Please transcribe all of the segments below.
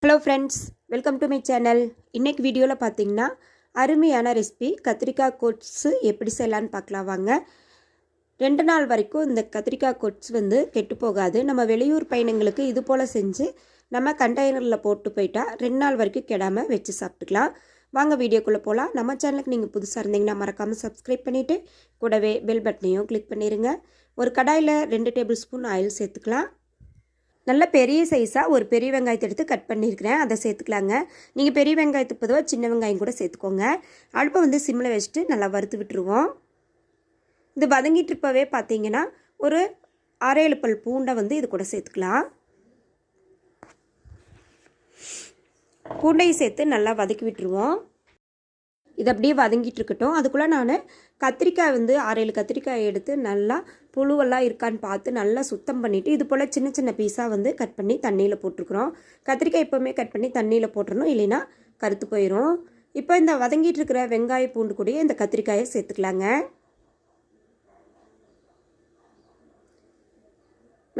Hello friends, welcome to my channel. இன்றைக்கி வீடியோவில் பார்த்தீங்கன்னா அருமையான ரெசிபி கத்திரிக்காய் கொட்ஸு எப்படி செய்யலான்னு பார்க்கலாம் வாங்க. 2 நாள் வரைக்கும் இந்த கத்திரிக்காய் கொட்ஸ் கெட்டு போகாது. நம்ம வெளியூர் பயணங்களுக்கு இது போல் செஞ்சு நம்ம கண்டெய்னரில் போட்டு போயிட்டா 2 நாள் வரைக்கும் கெடாமல் வச்சு சாப்பிட்டுக்கலாம். வாங்க வீடியோக்குள்ளே போகலாம். நம்ம சேனலுக்கு நீங்கள் புதுசாக இருந்தீங்கன்னா மறக்காமல் சப்ஸ்கிரைப் பண்ணிவிட்டு கூடவே பெல் பட்டனையும் கிளிக் பண்ணிடுங்க. ஒரு கடாயில் 2 டேபிள் ஸ்பூன் ஆயில் சேர்த்துக்கலாம். நல்ல பெரிய சைஸாக ஒரு பெரிய வெங்காயத்தை எடுத்து கட் பண்ணியிருக்கிறேன், அதை சேர்த்துக்கலாங்க. நீங்கள் பெரிய வெங்காயத்துக்கு பொதுவாக சின்ன வெங்காயம் கூட சேர்த்துக்கோங்க. அடுப்பை சிம்மில் வச்சுட்டு நல்லா வறுத்து விட்டுருவோம். இது வதங்கிட்டு இருப்பவே பார்த்தீங்கன்னா ஒரு 6-7 பல் பூண்டை இது கூட சேர்த்துக்கலாம். பூண்டையும் சேர்த்து நல்லா வதக்கி விட்டுருவோம். இது அப்படியே வதங்கிட்டு இருக்கட்டும். அதுக்குள்ளே நான் கத்திரிக்காய் 6-7 கத்திரிக்காய் எடுத்து நல்லா புழுவெல்லாம் இருக்கான்னு பார்த்து நல்லா சுத்தம் பண்ணிவிட்டு இது போல் சின்ன சின்ன பீஸாக கட் பண்ணி தண்ணியில் போட்டிருக்குறோம். கத்திரிக்காய் எப்போவுமே கட் பண்ணி தண்ணியில் போட்டுறணும், இல்லைன்னா கருத்து போயிடும். இப்போ இந்த வதங்கிட்டு இருக்கிற வெங்காய பூண்டு கூடயே இந்த கத்திரிக்காயை சேர்த்துக்கலாங்க.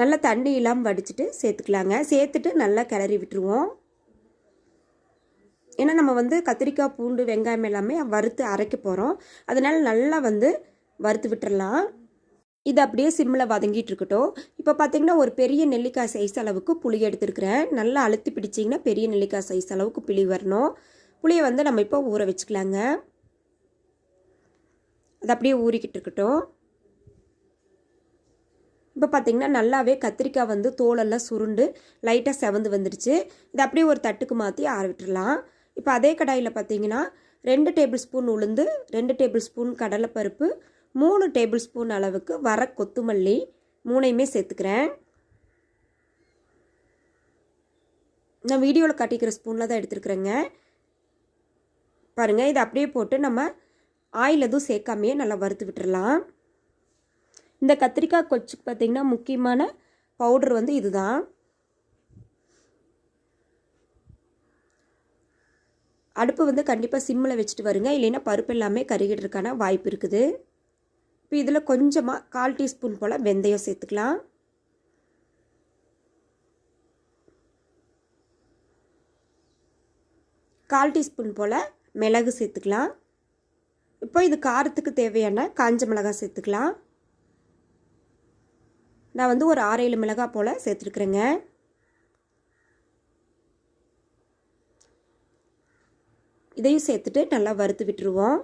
நல்லா தண்ணி இல்லாமல் வடிச்சிட்டு சேர்த்துக்கலாங்க. சேர்த்துட்டு நல்லா கிளறி விட்டுருவோம். ஏன்னா நம்ம கத்திரிக்காய் பூண்டு வெங்காயம் எல்லாமே வறுத்து அரைக்க போகிறோம். அதனால் நல்லா வறுத்து விட்டுறலாம். இது அப்படியே சிம்மில் வதங்கிட்டு இருக்கட்டும். இப்போ பார்த்திங்கன்னா ஒரு பெரிய நெல்லிக்காய் சைஸ் அளவுக்கு புளி எடுத்துருக்கிறேன். நல்லா அழுத்தி பிடிச்சிங்கன்னா பெரிய நெல்லிக்காய் சைஸ் அளவுக்கு புளி வரணும். புளியை நம்ம இப்போ ஊற வச்சுக்கலாங்க. அது அப்படியே ஊறிக்கிட்டு இருக்கட்டும். இப்போ பார்த்திங்கன்னா நல்லாவே கத்திரிக்காய் தோலெல்லாம் சுருண்டு லைட்டாக செவந்து வந்துடுச்சு. இது அப்படியே ஒரு தட்டுக்கு மாற்றி ஆற விட்டுடலாம். இப்போ அதே கடாயில் பார்த்தீங்கன்னா 2 டேபிள் ஸ்பூன் உளுந்து, 2 டேபிள் ஸ்பூன் கடலைப்பருப்பு, 3 டேபிள் ஸ்பூன் அளவுக்கு வர கொத்தமல்லி 3ஐயுமே சேர்த்துக்கிறேன். நான் வீடியோவில் காட்டிக்கிற ஸ்பூனில் தான் எடுத்துருக்குறேங்க. பாருங்கள், இதை அப்படியே போட்டு நம்ம ஆயில் எதுவும் சேர்க்காமையே நல்லா வறுத்து விட்டுறலாம். இந்த கத்திரிக்காய் கொச்சுக்கு பார்த்திங்கன்னா முக்கியமான பவுடர் இதுதான். அடுப்பு கண்டிப்பாக சிம்மில் வச்சுட்டு வருங்க, இல்லைன்னா பருப்பு எல்லாமே கருகிடுறதுக்கான வாய்ப்பு இருக்குது. இப்போ இதில் கொஞ்சமாக 1/4 டீஸ்பூன் போல் வெந்தயம் சேர்த்துக்கலாம். கால் டீஸ்பூன் போல் மிளகு சேர்த்துக்கலாம். இப்போ இது காரத்துக்கு தேவையான காஞ்ச மிளகாய் சேர்த்துக்கலாம். நான் ஒரு 6-7 மிளகாய் போல் சேர்த்துருக்குறேங்க. இதையும் சேர்த்துட்டு நல்லா வறுத்து விட்டுருவோம்.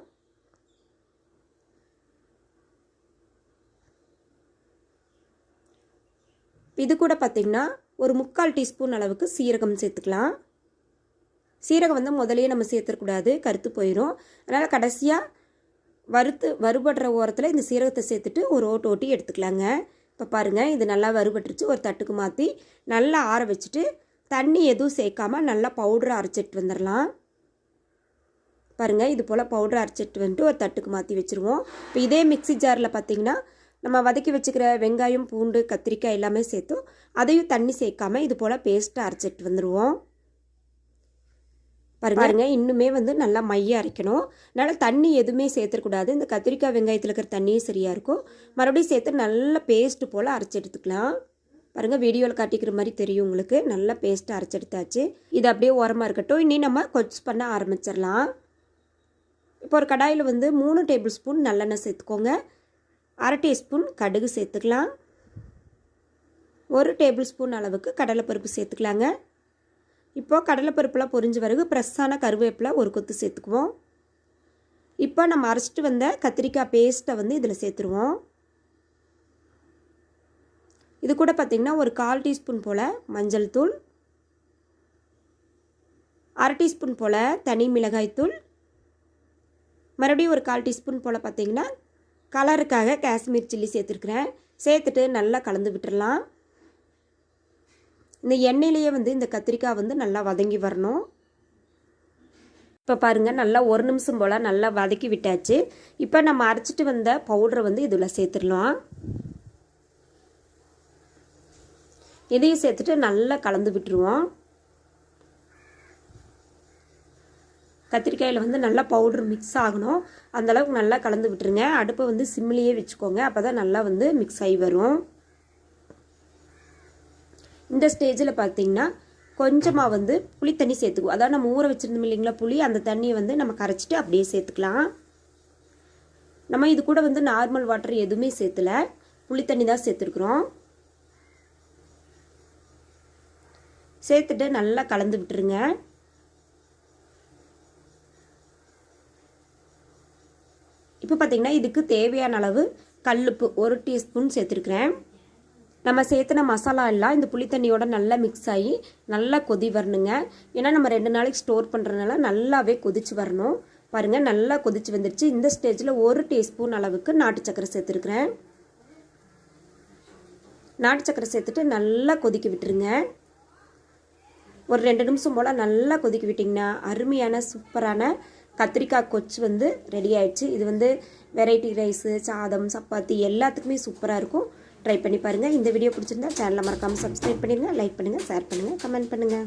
இது கூட பார்த்திங்கன்னா ஒரு 3/4 டீஸ்பூன் அளவுக்கு சீரகம் சேர்த்துக்கலாம். சீரகம் முதலையே நம்ம சேர்த்துக்கூடாது, கருத்து போயிடும். அதனால் கடைசியாக வறுபடுற ஓரத்தில் இந்த சீரகத்தை சேர்த்துட்டு ஒரு ஓட்டி எடுத்துக்கலாங்க. இப்போ பாருங்கள், இது நல்லா வறுபட்டுருச்சு. ஒரு தட்டுக்கு மாற்றி நல்லா ஆற வச்சுட்டு தண்ணி எதுவும் சேர்க்காமல் நல்லா பவுடரை அரைச்சிட்டு வந்துடலாம். பாருங்கள், இது போல் பவுடர் அரைச்சிட்டு ஒரு தட்டுக்கு மாற்றி வச்சுருவோம். இப்போ இதே மிக்ஸி ஜாரில் பார்த்திங்கன்னா நம்ம வதக்கி வச்சுக்கிற வெங்காயம் பூண்டு கத்திரிக்காய் எல்லாமே சேர்த்தோம். அதையும் தண்ணி சேர்க்காமல் இது போல் பேஸ்ட்டை அரைச்சிட்டு வந்துடுவோம். பாருங்க, இன்னுமே நல்லா மைய அரைக்கணும். அதனால் தண்ணி எதுவுமே சேர்த்துக்கூடாது. இந்த கத்திரிக்காய் வெங்காயத்தில் இருக்கிற தண்ணியும் சரியாக இருக்கும். மறுபடியும் சேர்த்து நல்ல பேஸ்ட்டு போல் அரைச்சி எடுத்துக்கலாம். பாருங்கள், வீடியோவில் காட்டிக்கிற மாதிரி தெரியும் உங்களுக்கு. நல்லா பேஸ்ட்டு அரைச்சி எடுத்தாச்சு. இது அப்படியே ஓரமாக இருக்கட்டும். இனி நம்ம கொட்ஸ் பண்ண ஆரம்பிச்சிடலாம். இப்போ ஒரு கடாயில் 3 டேபிள் ஸ்பூன் நல்லெண்ணெய் சேர்த்துக்கோங்க. 1/2 டீஸ்பூன் கடுகு சேர்த்துக்கலாம். 1 டேபிள் ஸ்பூன் அளவுக்கு கடலைப்பருப்பு சேர்த்துக்கலாங்க. இப்போது கடலைப்பருப்புலாம் பொரிஞ்ச பிறகு ஃப்ரெஷ்ஷான கருவேப்பிலை ஒரு கொத்து சேர்த்துக்குவோம். இப்போ நம்ம அரைச்சிட்டு வந்த கத்திரிக்காய் பேஸ்ட்டை இதில் சேர்த்துருவோம். இது கூட பார்த்திங்கன்னா ஒரு 1/4 டீஸ்பூன் போல் மஞ்சள் தூள், 1/2 டீஸ்பூன் போல் தனி மிளகாய் தூள், மறுபடியும் ஒரு 1/4 டீஸ்பூன் போல் பார்த்திங்கன்னா கலருக்காக காஷ்மீர் சில்லி சேர்த்துருக்குறேன். சேர்த்துட்டு நல்லா கலந்து விட்டுடலாம். இந்த எண்ணெயிலேயே இந்த கத்திரிக்காய் நல்லா வதங்கி வரணும். இப்போ பாருங்கள், நல்லா 1 நிமிஷம் போல் நல்லா வதக்கி விட்டாச்சு. இப்போ நம்ம அரைச்சிட்டு வந்த பவுடரை இதில் சேர்த்துடலாம். இதையும் சேர்த்துட்டு நல்லா கலந்து விட்டுருவோம். கத்திரிக்காயில் நல்லா பவுடர் மிக்ஸ் ஆகணும். அந்தளவுக்கு நல்லா கலந்து விட்டுருங்க. அடுப்பை சிம்மிலேயே வச்சுக்கோங்க, அப்போ தான் நல்லா மிக்ஸ் ஆகி வரும். இந்த ஸ்டேஜில் பார்த்தீங்கன்னா கொஞ்சமாக வந்து புளி தண்ணி சேர்த்துக்குவோம். அதாவது நம்ம ஊற வச்சுருந்தோம் இல்லைங்களா புளி, அந்த தண்ணியை வந்து நம்ம கரைச்சிட்டு அப்படியே சேர்த்துக்கலாம். நம்ம இது கூட வந்து நார்மல் வாட்டர் எதுவுமே சேர்த்துல, புளி தண்ணி தான் சேர்த்துருக்குறோம். சேர்த்துட்டு நல்லா கலந்து விட்டுருங்க. இப்போ பார்த்திங்கன்னா இதுக்கு தேவையான அளவு கல்லுப்பு 1 டீஸ்பூன் சேர்த்துருக்குறேன். நம்ம சேர்த்துன மசாலா எல்லாம் இந்த புளி தண்ணியோட நல்லா மிக்ஸ் ஆகி நல்லா கொதி வரணுங்க. ஏன்னா நம்ம 2 நாளைக்கு ஸ்டோர் பண்ணுறதுனால நல்லாவே கொதிச்சு வரணும். பாருங்கள் நல்லா கொதிச்சு வந்துருச்சு. இந்த ஸ்டேஜில் 1 டீஸ்பூன் அளவுக்கு நாட்டு சக்கரை சேர்த்துருக்குறேன். நாட்டு சக்கரை சேர்த்துட்டு நல்லா கொதிக்க விட்டுருங்க. ஒரு 2 நிமிஷம் போல் நல்லா கொதிக்க விட்டிங்கன்னா அருமையான சூப்பரான கத்திரிக்காய் கொச்சு வந்து ரெடி ஆயிடுச்சு. இது வந்து வெரைட்டி ரைஸு, சாதம், சப்பாத்தி எல்லாத்துக்குமே சூப்பராக இருக்கும். ட்ரை பண்ணி பாருங்கள். இந்த வீடியோ பிடிச்சிருந்தா சேனலை மறக்காமல் சப்ஸ்கிரைப் பண்ணிடுங்க, லைக் பண்ணுங்கள், ஷேர் பண்ணுங்கள், கமெண்ட் பண்ணுங்கள்.